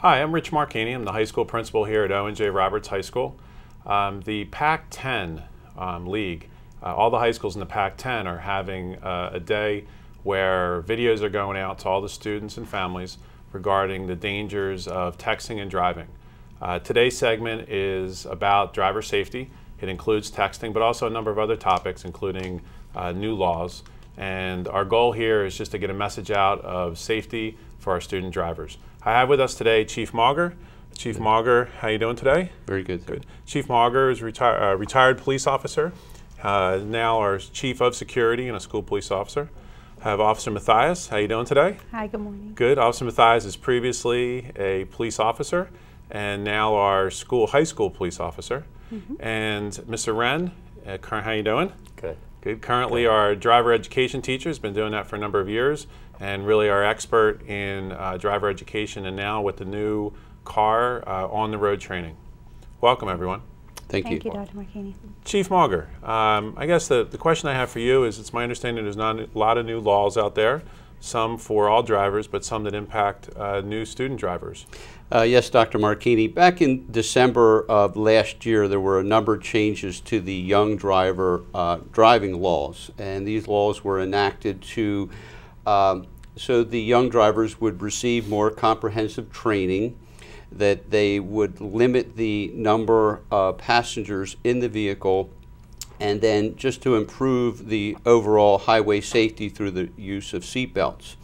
Hi, I'm Rich Marchini. I'm the high school principal here at Owen J. Roberts High School. The Pac-10 League, all the high schools in the Pac-10 are having a day where videos are going out to all the students and families regarding the dangers of texting and driving. Today's segment is about driver safety. It includes texting, but also a number of other topics, including new laws. And our goal here is just to get a message out of safety for our student drivers. I have with us today Chief Mauger. Chief Mauger, how you doing today? Very good. Good. Chief Mauger is a retired police officer, now our Chief of Security and a school police officer. I have Officer Matthias. How you doing today? Hi, good morning. Good. Officer Matthias is previously a police officer and now our high school police officer. And Mr. Wren, how you doing? Good. Good. Currently our driver education teacher, has been doing that for a number of years, and really our expert in driver education, and now with the new car on the road training. Welcome, everyone. Thank you. Thank you, Dr. Marchini. Chief Mauger, I guess the question I have for you is, it's my understanding there's not a lot of new laws out there, some for all drivers, but some that impact new student drivers. Yes, Dr. Marchini. Back in December of last year, there were a number of changes to the young driver driving laws, and these laws were enacted to so the young drivers would receive more comprehensive training, that they would limit the number of passengers in the vehicle, and then just to improve the overall highway safety through the use of seatbelts.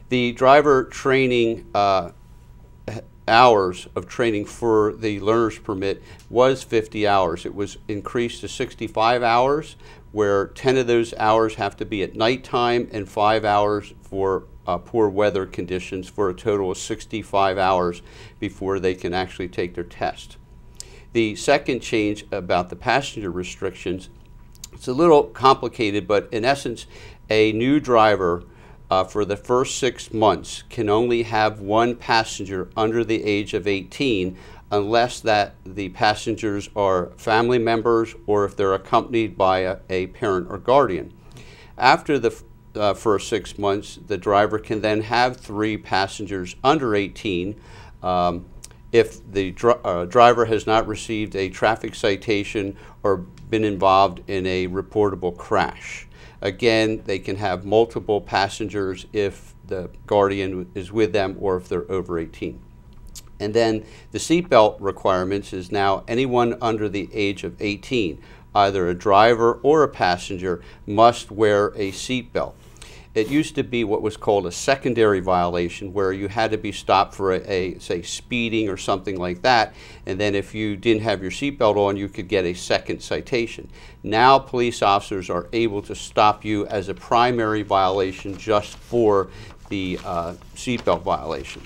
The driver training hours of training for the learner's permit was 50 hours. It was increased to 65 hours, where 10 of those hours have to be at nighttime and 5 hours for poor weather conditions, for a total of 65 hours before they can actually take their test. The second change about the passenger restrictions, it's a little complicated, but in essence, a new driver for the first 6 months can only have one passenger under the age of 18, unless that the passengers are family members or if they're accompanied by a parent or guardian. After the first 6 months, the driver can then have 3 passengers under 18 if the driver has not received a traffic citation or been involved in a reportable crash. Again, they can have multiple passengers if the guardian is with them or if they're over 18. And then the seatbelt requirements is now anyone under the age of 18, either a driver or a passenger, must wear a seatbelt. It used to be what was called a secondary violation, where you had to be stopped for say, speeding or something like that, and then if you didn't have your seatbelt on, you could get a second citation. Now police officers are able to stop you as a primary violation just for the seatbelt violation.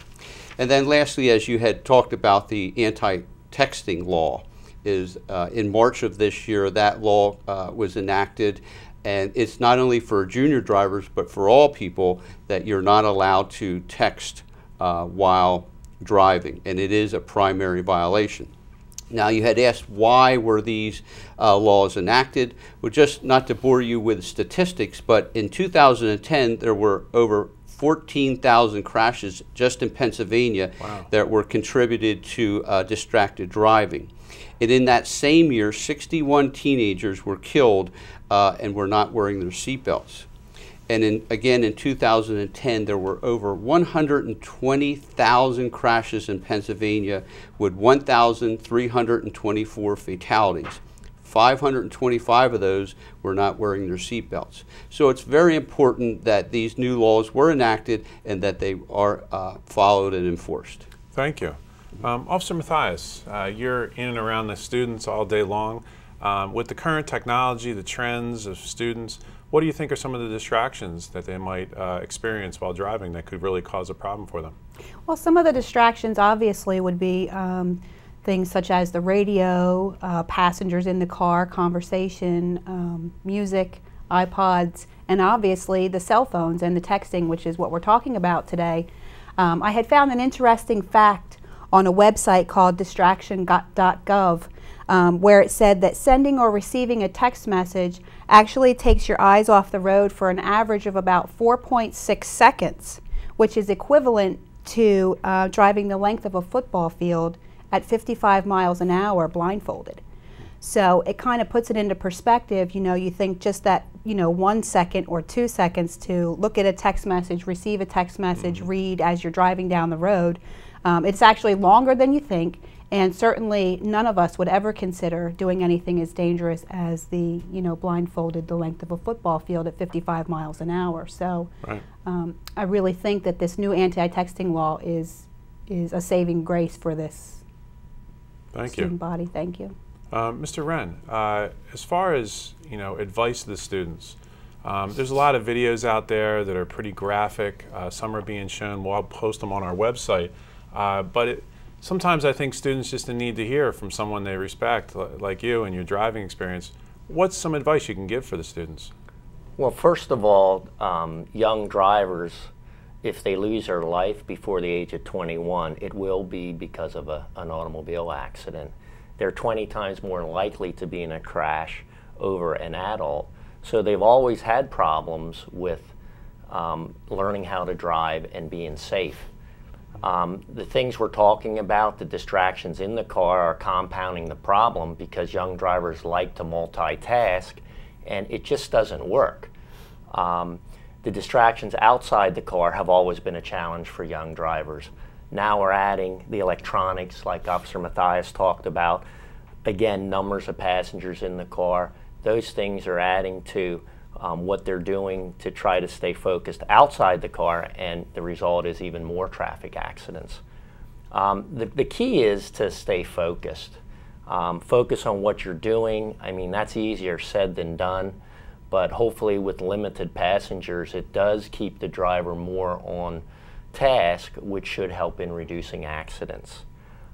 And then lastly, as you had talked about, the anti-texting law is in March of this year, that law was enacted. And it's not only for junior drivers, but for all people, that you're not allowed to text while driving, and it is a primary violation. Now, you had asked why were these laws enacted. Well, just not to bore you with statistics, but in 2010 there were over 14,000 crashes just in Pennsylvania. Wow. That were contributed to distracted driving. And in that same year, 61 teenagers were killed and were not wearing their seatbelts. And again, in 2010, there were over 120,000 crashes in Pennsylvania with 1,324 fatalities. 525 of those were not wearing their seatbelts. So it's very important that these new laws were enacted and that they are followed and enforced. Thank you. Officer Matthias, you're in and around the students all day long. With the current technology, the trends of students, what do you think are some of the distractions that they might experience while driving that could really cause a problem for them? Well, some of the distractions obviously would be things such as the radio, passengers in the car, conversation, music, iPods, and obviously the cell phones and the texting, which is what we're talking about today. I had found an interesting fact on a website called distraction.gov, where it said that sending or receiving a text message actually takes your eyes off the road for an average of about 4.6 seconds, which is equivalent to driving the length of a football field at 55 miles an hour blindfolded. So it kind of puts it into perspective. You know, you think just that, you know, 1 second or 2 seconds to look at a text message, receive a text message, read as you're driving down the road. It's actually longer than you think, and certainly none of us would ever consider doing anything as dangerous as the, you know, blindfolded the length of a football field at 55 miles an hour. So Right. I really think that this new anti-texting law is a saving grace for this student body. Thank you. Mr. Wren, as far as, you know, advice to the students, there's a lot of videos out there that are pretty graphic. Some are being shown. We'll post them on our website. But sometimes I think students just need to hear from someone they respect, like you and your driving experience. What's some advice you can give for the students? Well, first of all, young drivers, if they lose their life before the age of 21, it will be because of an automobile accident. They're 20 times more likely to be in a crash over an adult. So they've always had problems with learning how to drive and being safe. The things we're talking about, the distractions in the car, are compounding the problem because young drivers like to multitask, and it just doesn't work. The distractions outside the car have always been a challenge for young drivers. Now we're adding the electronics, like Officer Mathias talked about. Again, numbers of passengers in the car. Those things are adding to what they're doing to try to stay focused outside the car, and the result is even more traffic accidents. The key is to stay focused. Focus on what you're doing. I mean, that's easier said than done, but hopefully with limited passengers, it does keep the driver more on task, which should help in reducing accidents.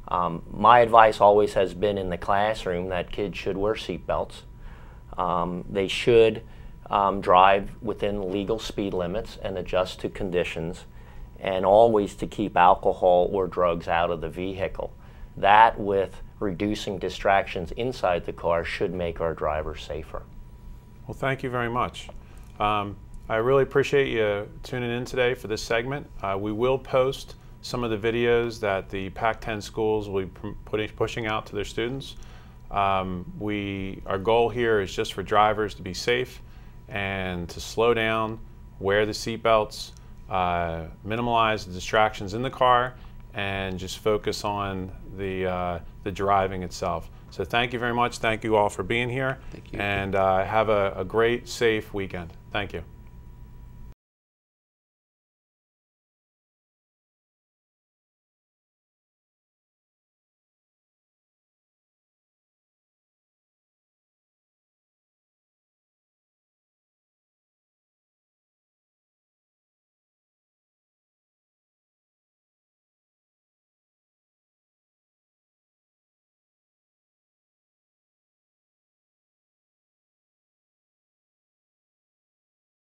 My advice always has been in the classroom that kids should wear seatbelts. They should drive within legal speed limits and adjust to conditions, and always to keep alcohol or drugs out of the vehicle. That, with reducing distractions inside the car, should make our drivers safer. Well, thank you very much. I really appreciate you tuning in today for this segment. We will post some of the videos that the Pac-10 schools will be pushing out to their students. Our goal here is just for drivers to be safe and to slow down, wear the seatbelts, minimize the distractions in the car, and just focus on the driving itself. So thank you very much. Thank you all for being here. Thank you. And have a great, safe weekend. Thank you.